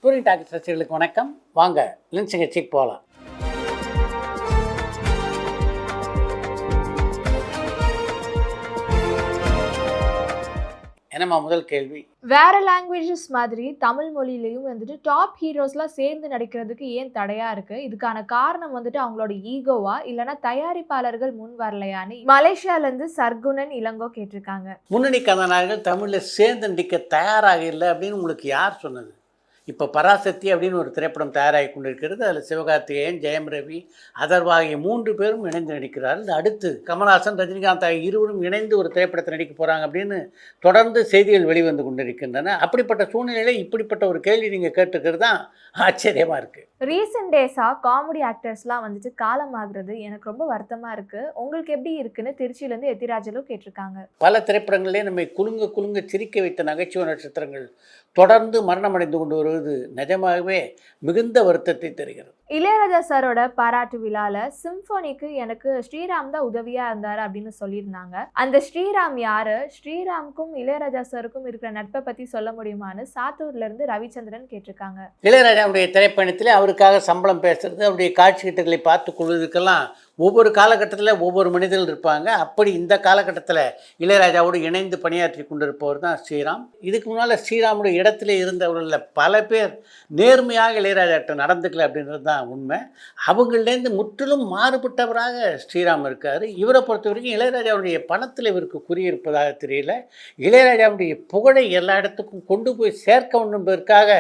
Touring talkie ரசிகர்களுக்கு வணக்கம். வாங்க லென்ஸ் நிகழ்ச்சிக்கு போகலாம். என்னம்மா முதல் கேள்வி? வேற லாங்குவேஜஸ் மாதிரி தமிழ் மொழியிலையும் வந்துட்டு டாப் ஹீரோஸ்லாம் சேர்ந்து நடிக்கிறதுக்கு ஏன் தடையா இருக்கு? இதுக்கான காரணம் வந்துட்டு அவங்களோட ஈகோவா இல்லைன்னா தயாரிப்பாளர்கள் முன் வரலையான்னு மலேசியால இருந்து சர்க்குணன் இளங்கோ கேட்டிருக்காங்க. முன்னணி கதாநாயகர்கள் தமிழில் சேர்ந்து நடிக்க தயாராக இல்லை அப்படின்னு உங்களுக்கு யார் சொன்னது? இப்போ பராசக்தி அப்படின்னு ஒரு திரைப்படம் தயாராகி கொண்டிருக்கிறது. அதில் சிவகார்த்திகேயன், ஜெயம் ரவி, அதர்வா ஆகிய 3 பேரும் இணைந்து நடிக்கிறார்கள். அடுத்து கமல்ஹாசன், ரஜினிகாந்த் ஆகிய இருவரும் இணைந்து ஒரு திரைப்படத்தை நடிக்க போகிறாங்க அப்படின்னு தொடர்ந்து செய்திகள் வெளிவந்து கொண்டிருக்கின்றன. அப்படிப்பட்ட சூழ்நிலையில் இப்படிப்பட்ட ஒரு கேள்வி நீங்கள் கேட்டுக்கிறது தான் ஆச்சரியமாக இருக்குது. ரீசெண்ட் டேஸா காமெடி ஆக்டர்ஸ்லாம் வந்துட்டு காலமாகிறது எனக்கு ரொம்ப வருத்தமா இருக்கு. உங்களுக்கு எப்படி இருக்குன்னு திருச்சியிலேருந்து எத்திராஜலு கேட்டிருக்காங்க. பல திரைப்படங்களே நம்மை குலுங்க குலுங்க சிரிக்க வைத்த நகைச்சுவை நட்சத்திரங்கள் தொடர்ந்து மரணமடைந்து கொண்டு வருவது நிஜமாகவே மிகுந்த வருத்தத்தை தருகிறது. இளையராஜா சாரோட பாராட்டு விழால சிம்பொனிக்கு எனக்கு ஸ்ரீராம் தான் உதவியா இருந்தாரு அப்படின்னு சொல்லியிருந்தாங்க. அந்த ஸ்ரீராம் யாரு? ஸ்ரீராமுக்கும் இளையராஜா சாருக்கும் இருக்கிற நட்பை பத்தி சொல்ல முடியுமான்னு சாத்தூர்ல இருந்து ரவிச்சந்திரன் கேட்டிருக்காங்க. இளையராஜாவுடைய திரைப்பயணத்தில் அவருக்காக சம்பளம் பேசுறது, அவருடைய காட்சிகிட்டங்களை பார்த்து கொள்வதற்கெல்லாம் ஒவ்வொரு காலகட்டத்தில் ஒவ்வொரு மனிதர்கள் இருப்பாங்க. அப்படி இந்த காலகட்டத்தில் இளையராஜாவோடு இணைந்து பணியாற்றி கொண்டிருப்பவர் தான் ஸ்ரீராம். இதுக்கு முன்னால் ஸ்ரீராமுடைய இடத்துல இருந்தவர்களில் பல பேர் நேர்மையாக இளையராஜாட்ட நடந்துக்கல அப்படின்றது தான் உண்மை. அவங்கள்லேருந்து முற்றிலும் மாறுபட்டவராக ஸ்ரீராம் இருக்கார். இவரை பொறுத்த வரைக்கும் இளையராஜாவுடைய பணத்தில் இவருக்கு குறியிருப்பதாக தெரியல. இளையராஜாவுடைய புகழை எல்லா இடத்துக்கும் கொண்டு போய் சேர்க்க வேண்டும் என்பதற்காக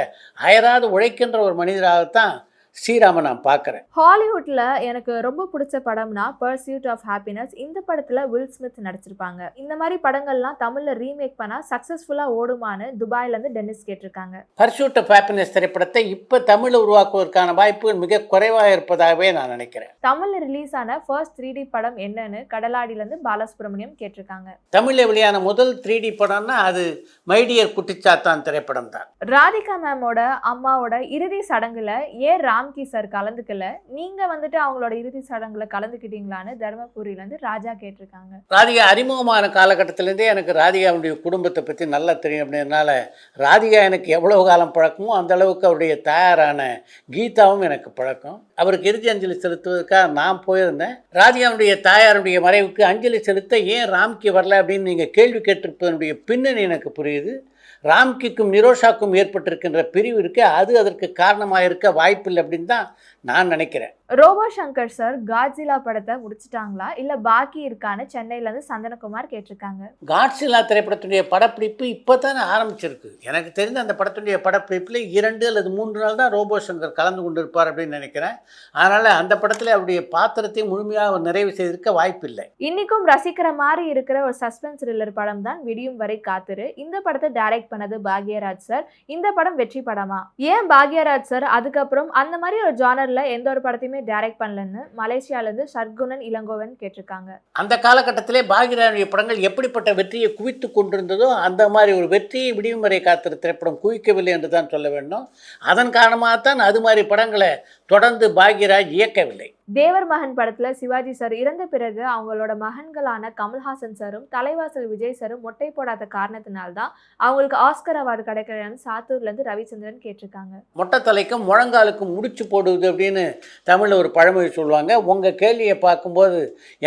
அயராது உழைக்கின்ற ஒரு மனிதராகத்தான் ஸ்ரீராம நான் பார்க்குறேன். ஹாலிவுட்ல எனக்கு ரொம்ப பிடிச்ச படம்னா பர்சியூட் ஆஃப் ஹாப்பினஸ். இந்த படத்துல வில் ஸ்மித் நடிச்சிருப்பாங்க. இந்த மாதிரி படங்கள்லாம் தமிழ்ல ரீமேக் பண்ணா சக்சஸ்ஃபுல்லா ஓடுமான்னு துபாயில இருந்து டென்னிஸ் கேட்டிருக்காங்க. பர்சியூட் ஆஃப் ஹாப்பினஸ் திரைப்படத்தை இப்போ தமிழில் உருவாக்குவதற்கான வாய்ப்புகள் மிக குறைவாக இருப்பதாகவே நான் நினைக்கிறேன். தமிழ்ல ரிலீஸ் ஆன ஃபர்ஸ்ட் 3D படம் என்னன்னு கடலாடியில இருந்து பாலசுப்ரமணியம் கேட்டிருக்காங்க. தமிழில் வெளியான முதல் 3D படம்னா அது மைடியர் குட்டிச்சாத்தான் திரைப்படம் தான். ராதிகா மேமோட அம்மாவோட இறுதி சடங்குல ராம்கி சார் கலந்துக்கல, நீங்க வந்துட்டு அவங்களோட இறுதி சடங்குல கலந்துக்கிட்டீங்களான்னு தர்மபுரியில இருந்து ராஜா கேட்டிருக்காங்க. ராதிகா அறிமுகமான காலகட்டத்திலேருந்தே எனக்கு ராதிகாவுடைய குடும்பத்தை பற்றி நல்லா தெரியும். அப்படின்றனால ராதிகா எனக்கு எவ்வளவு காலம் பழக்கமோ அந்த அளவுக்கு அவருடைய தாயாரான கீதாவும் எனக்கு பழக்கம். அவருக்கு இறுதி அஞ்சலி செலுத்துவதற்காக நான் போயிருந்தேன். ராதிகாவுடைய தாயாருடைய மறைவுக்கு அஞ்சலி செலுத்த ஏன் ராம்கி வரல அப்படின்னு நீங்கள் கேள்வி கேட்டிருப்பதனுடைய பின்னணி எனக்கு புரியுது. ராம்கிக்கும் நிரோஷாக்கும் ஏற்பட்டிருக்கின்ற பிரிவு இருக்கு, அது அதற்கு காரணமாக இருக்க வாய்ப்பில்லை அப்படின்னு தான் நான் நினைக்கிறேன். ரோபோ சங்கர் சார் காட்ஸிலா படத்தை முடிச்சிட்டாங்களா இல்ல பாக்கி இருக்கான்னு சென்னையில இருந்து சந்தனகுமார் கேட்டிருக்காங்க. காட்ஸிலா திரைப்படத்துடைய படப்பிடிப்பு இப்போ தானே ஆரம்பிச்சிருக்கு. எனக்கு தெரிந்த அந்த படத்துடைய படப்பிடிப்பில் 2 அல்லது 3 நாள் தான் ரோபோ சங்கர் கலந்து கொண்டிருப்பார் அப்படின்னு நினைக்கிறேன். அதனால் அந்த படத்தில் அவருடைய பாத்திரத்தை முழுமையாக நிறைவு செய்திருக்க வாய்ப்பில்லை. இன்னைக்கும் ரசிக்கிற மாதிரி இருக்கிற ஒரு சஸ்பென்ஸ் த்ரில்லர் படம் தான் விடியும் வரை காத்திரு. இந்த படத்தை டைரக்ட் பண்ணது பாக்யராஜ் சார். இந்த படம் வெற்றி படமா? ஏன் பாக்யராஜ் சார் அதுக்கப்புறம் அந்த மாதிரி ஒரு ஜானர்ல எந்த ஒரு படத்தையுமே டைரக்ட் பண்ணலன்னு மலேசியால இருந்து சர்க்குணன் இளங்கோவன் கேட்டிருக்காங்க. அந்த காலகட்டத்திலே பாக்யராஜுடைய படங்கள் எப்படிப்பட்ட வெற்றியை குவித்து கொண்டிருந்ததோ அந்த மாதிரி ஒரு வெற்றியை விடியும் வரை காத்திரு திரைப்படம் குவிக்கவில்லை என்று தான் சொல்ல வேண்டும். அதன் காரணமாகத்தான் அது மாதிரி படங்களை தொடர்ந்து பாக்யராஜ் இயக்கவில்லை. தேவர் மகன் படத்துல சிவாஜி சார் இறந்த பிறகு அவங்களோட மகன்களான கமல்ஹாசன் சாரும் தலைவாசல் விஜய் சாரும் மொட்டை போடாத காரணத்தினால்தான் அவங்களுக்கு ஆஸ்கர் அவார்டு கிடைக்கலன்னு சாத்தூர்ல இருந்து ரவிச்சந்திரன் கேட்டிருக்காங்க. மொட்டை தலைக்கும் முழங்காலுக்கும் முடிச்சு போடுவது அப்படின்னு தமிழில் ஒரு பழமொழி சொல்லுவாங்க. உங்கள் கேள்வியை பார்க்கும்போது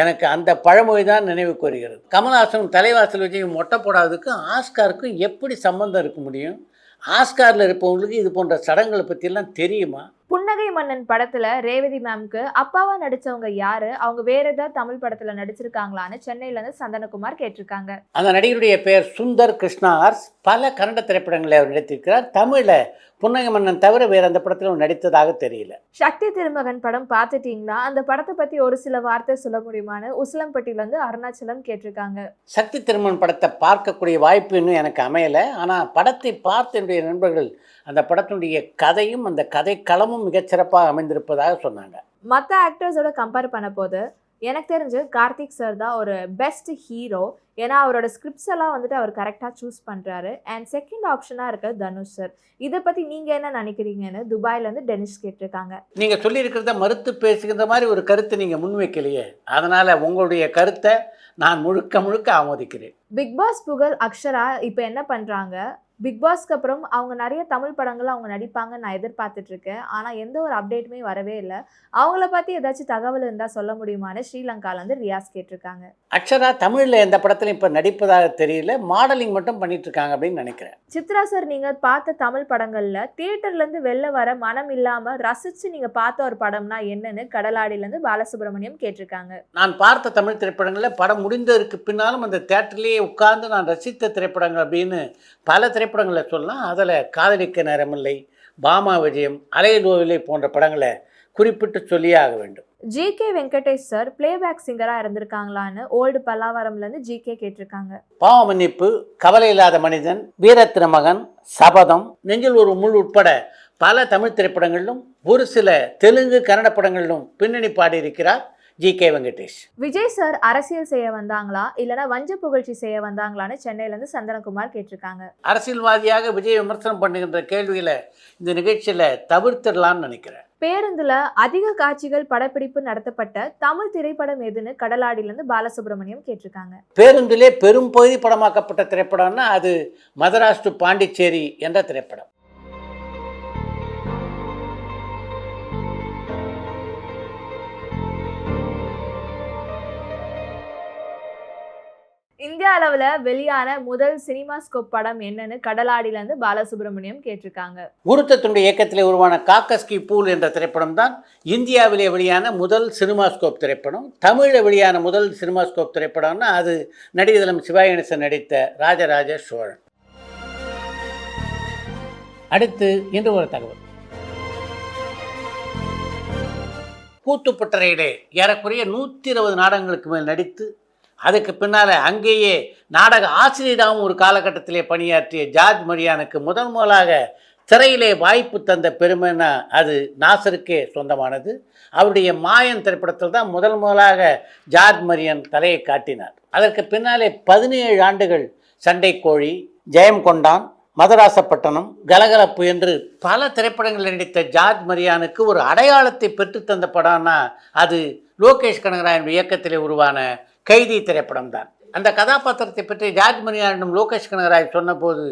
எனக்கு அந்த பழமொழி தான் நினைவுக்கு வருகிறது. கமல்ஹாசனும் தலைவாசல் விஜயும் மொட்டை போடாததுக்கும் ஆஸ்காருக்கும் எப்படி சம்பந்தம் இருக்க முடியும்? ஆஸ்காரில் இருப்பவங்களுக்கு இது போன்ற சடங்குகளை பற்றியெல்லாம் தெரியுமா? புன்னகை மன்னன் படத்துல ரேவதி மேம்க்கு அப்பாவா நடிச்சவங்க யாரு? அவங்க வேற ஏதாவது தமிழ் படத்துல நடிச்சிருக்காங்களான்னு சென்னையில இருந்து சந்தனகுமார் கேட்டிருக்காங்க. அந்த நடிகருடைய பெயர் சுந்தர் கிருஷ்ணா ஆர்ஸ். பல கன்னட திரைப்படங்களில் அவர் நடித்திருக்கிறார். தமிழில் புன்னகை மன்னன் தவிர வேற அந்த படத்தில் நடித்ததாக தெரியல. சக்தி திருமகன் படம் பார்த்துட்டீங்களா? அந்த படத்தை பத்தி ஒரு சில வார்த்தை சொல்ல முடியுமான்னு உசிலம்பட்டியில இருந்து அருணாச்சலம் கேட்டிருக்காங்க. சக்தி திருமகன் படத்தை பார்க்கக்கூடிய வாய்ப்பு இன்னும் எனக்கு அமையலை. ஆனால் படத்தை பார்த்த என்னுடைய நண்பர்கள் அந்த படத்தினுடைய கதையும் அந்த கதை களமும் மிகச்சிறப்பாக அமைந்திருப்பதாக சொன்னாங்க. மற்ற ஆக்டர்ஸோட கம்பேர் பண்ண போது எனக்கு தெரிஞ்சு கார்த்திக் சார் தான் ஒரு பெஸ்ட் ஹீரோ. ஏன்னா அவரோட ஸ்கிரிப்ட்ஸ் எல்லாம் வந்துட்டு அவர் கரெக்டாக சூஸ் பண்ணுறாரு. அண்ட் செகண்ட் ஆப்ஷனாக இருக்க தனுஷ் சார். இதை பற்றி நீங்கள் என்ன நினைக்கிறீங்கன்னு துபாயிலேருந்து டெனிஸ் கேட்டிருக்காங்க. நீங்கள் சொல்லியிருக்கிறத மறுத்து பேசுகிற மாதிரி ஒரு கருத்தை நீங்கள் முன்வைக்கலையே, அதனால் உங்களுடைய கருத்தை நான் முழுக்க ஆமோதிக்கிறேன். பிக் பாஸ் புகழ் அக்ஷரா இப்போ என்ன பண்ணுறாங்க? பிக் பாஸ்க்கு அப்புறம் அவங்க நிறைய தமிழ் படங்கள் அவங்க நடிப்பாங்கன்னு நான் எதிர்பார்த்துட்டு இருக்கேன். ஆனா எந்த ஒரு அப்டேட்டுமே வரவே இல்ல. அவங்கள பத்தி ஏதாச்சும் தகவல் இருந்தா சொல்ல முடியுமான்னு ஸ்ரீலங்கால இருந்து ரியாஸ் கேட்டிருக்காங்க. அக்ஷரா தமிழில் எந்த படத்துலையும் இப்போ நடிப்பதாக தெரியல, மாடலிங் மட்டும் பண்ணிட்டு இருக்காங்க அப்படின்னு நினைக்கிறேன். சித்ரா சார், நீங்க பார்த்த தமிழ் படங்கள்ல தியேட்டர்ல இருந்து வெளில வர மனம் இல்லாம ரசிச்சு நீங்க பார்த்த ஒரு படம்னா என்னன்னு கடலாடியில இருந்து பாலசுப்ரமணியம் கேட்டிருக்காங்க. நான் பார்த்த தமிழ் திரைப்படங்களில் படம் முடிந்ததற்கு பின்னாலும் அந்த தேட்டர்லேயே உட்கார்ந்து நான் ரசித்த திரைப்படங்கள் அப்படின்னு பல திரைப்படங்களை சொல்லலாம். அதில் காதலிக்க நேரமில்லை, பாமா விஜயம், அலையலோவிலை போன்ற படங்களை குறிப்பிட்டு சொல்லியே ஆக வேண்டும். ஜி.கே. வெங்கடேஷ் சார் பிளேபேக் சிங்கரா இருந்திருக்காங்களான்னு ஓல்டு பல்லாவரம்ல இருந்து ஜி.கே. கேட்டிருக்காங்க. பாவ மன்னிப்பு, கவலை இல்லாத மனிதன், வீரத்தின மகன், சபதம், நெஞ்சில் ஒரு முள் உட்பட பல தமிழ் திரைப்படங்களிலும் ஒரு சில தெலுங்கு கன்னட படங்களிலும் பின்னணி பாடியிருக்கிறார் ஜி.கே. வெங்கடேஷ். விஜய் சார் அரசியல் செய்ய வந்தாங்களா இல்லைன்னா வஞ்ச புகழ்ச்சி செய்ய வந்தாங்களான்னு சென்னையில இருந்து சந்தனகுமார் கேட்டிருக்காங்க. அரசியல்வாதியாக விஜய் விமர்சனம் பண்ணுகின்ற கேள்விகளை இந்த நிகழ்ச்சியில தவிர்த்திடலாம்னு நினைக்கிறேன். பேருந்துல அதிக காட்சிகள் படப்பிடிப்பு நடத்தப்பட்ட தமிழ் திரைப்படம் எதுன்னு கடலாடியில இருந்து பாலசுப்ரமணியம் கேட்டிருக்காங்க. பேருந்திலே பெரும் பகுதி படமாக்கப்பட்ட திரைப்படம்னா அது மதராஸ் டு பாண்டிச்சேரி என்ற திரைப்படம். இந்தியா அளவுல வெளியான முதல் சினிமாஸ்கோப் படம் என்னன்னு கடலாடியில இருந்து பாலசுப்ரமணியம் கேட்டிருக்காங்க. குருத்தத்துடைய இயக்கத்திலே உருவான காக்கஸ்கி பூல் என்ற திரைப்படம் தான் இந்தியாவிலே வெளியான முதல் சினிமாஸ்கோப் திரைப்படம். தமிழில் வெளியான முதல் சினிமாஸ்கோப் திரைப்படம்னா அது நடிகர் சிவாஜி கணேசன் நடித்த ராஜராஜ சோழன். அடுத்து இன்று ஒரு தகவல். கூத்துப்பட்டறையிலே ஏறக்குறைய 120 நாடகங்களுக்கு மேல் நடித்து அதுக்கு பின்னால் அங்கேயே நாடக ஆசிரியராகவும் ஒரு காலகட்டத்திலே பணியாற்றிய ஜார்ஜ் மரியானுக்கு முதலாக திரையிலே வாய்ப்பு தந்த பெருமைன்னா அது நாசருக்கே சொந்தமானது. அவருடைய மாயன் திரைப்படத்தில் தான் முதலாக ஜார்ஜ் மரியன் தலையை காட்டினார். அதற்கு பின்னாலே 17 ஆண்டுகள் சண்டை கோழி, ஜெயம் கொண்டான், மதராசப்பட்டணம், கலகலப்பு என்று பல திரைப்படங்களில் நடித்த ஜார்ஜ் மரியானுக்கு ஒரு அடையாளத்தை பெற்றுத்தந்த படம்னா அது லோகேஷ் கனகராஜன் இயக்கத்திலே உருவான கைதி திரைப்படம் தான். அந்த கதாபாத்திரத்தை பற்றி ஜார்ஜ் மரியானிடம் லோகேஷ் கனகராஜ் சொன்னபோது,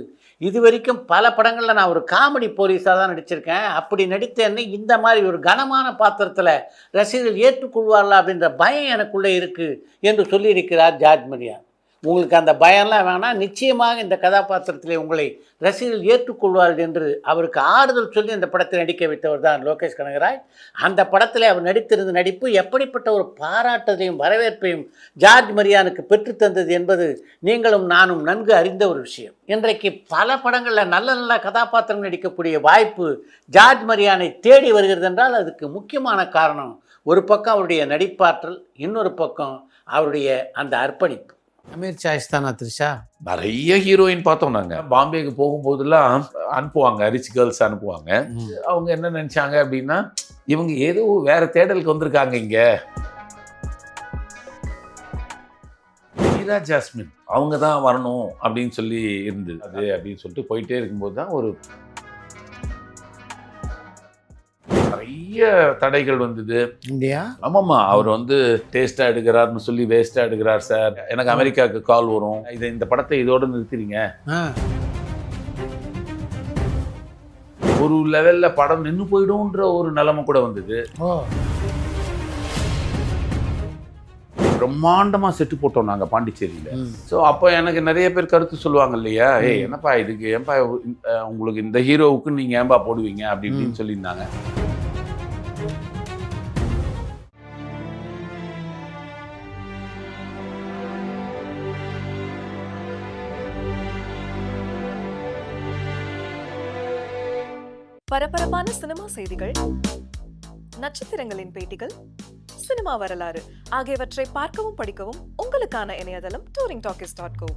இதுவரைக்கும் பல படங்களில் நான் ஒரு காமெடி போலீஸாக தான் நடிச்சிருக்கேன், அப்படி நடித்தேன்னு இந்த மாதிரி ஒரு கனமான பாத்திரத்தில் ரசிகர்கள் ஏற்றுக்கொள்வார்களா அப்படின்ற பயம் எனக்குள்ளே இருக்குது என்று சொல்லியிருக்கிறார் ஜார்ஜ் மரியான். உங்களுக்கு அந்த பயம்லாம் வேணாம், நிச்சயமாக இந்த கதாபாத்திரத்திலே உங்களை ரசிகர்கள் ஏற்றுக்கொள்வார்கள் என்று அவருக்கு ஆறுதல் சொல்லி அந்த படத்தில் நடிக்க வைத்தவர் தான் லோகேஷ் கனகராஜ். அந்த படத்தில் அவர் நடித்திருந்த நடிப்பு எப்படிப்பட்ட ஒரு பாராட்டத்தையும் வரவேற்பையும் ஜார்ஜ் மரியானுக்கு பெற்றுத்தந்தது என்பது நீங்களும் நானும் நன்கு அறிந்த ஒரு விஷயம். இன்றைக்கு பல படங்களில் நல்ல நல்ல கதாபாத்திரம் நடிக்கக்கூடிய வாய்ப்பு ஜார்ஜ் மரியானை தேடி வருகிறது என்றால் அதுக்கு முக்கியமான காரணம் ஒரு பக்கம் அவருடைய நடிப்பாற்றல், இன்னொரு பக்கம் அவருடைய அந்த அர்ப்பணிப்பு. அமீர் சாய்ஸ் தானா த்ரிஷா? நிறைய ஹீரோயின் பார்த்தோம். நாங்கள் பாம்பேக்கு போகும்போதெல்லாம் அனுப்புவாங்க, ரிச் கேர்ள்ஸ் அனுப்புவாங்க. அவங்க என்ன நினச்சாங்க அப்படின்னா, இவங்க ஏதோ வேற தேடலுக்கு வந்திருக்காங்க இங்கே. மீரா ஜாஸ்மின் அவங்க தான் வரணும் அப்படின்னு சொல்லி இருந்தது. அது அப்படின்னு சொல்லிட்டு போயிட்டே இருக்கும்போது தான் ஒரு நிறைய தடைகள் வந்தது. இந்தியா ஆமாம்மா, அவர் வந்து டேஸ்ட்டாக எடுக்கிறார்னு சொல்லி வேஸ்ட்டாக எடுக்கிறார் சார். எனக்கு அமெரிக்காவுக்கு கால் வரும், இந்த படத்தை இதோடு நிறுத்திடுங்க. ஒரு லெவலில் படம் நின்று போயிடும்ன்ற ஒரு நிலைமை கூட வந்தது. பிரம்மாண்டமாக செட்டு போட்டோம் நாங்கள் பாண்டிச்சேரியில். ஸோ அப்போ எனக்கு நிறைய பேர் கருத்து சொல்லுவாங்க இல்லையா, ஏய் என்னப்பா இதுக்கு ஏன்பா உங்களுக்கு இந்த ஹீரோவுக்கு நீங்கள் ஏன்பா போடுவீங்க அப்படி இப்படின்னு சொல்லியிருந்தாங்க. பரபரப்பான சினிமா செய்திகள், நட்சத்திரங்களின் பேட்டிகள், சினிமா வரலாறு ஆகியவற்றை பார்க்கவும் படிக்கவும் உங்களுக்கான இணையதளம் touringtalkies.co.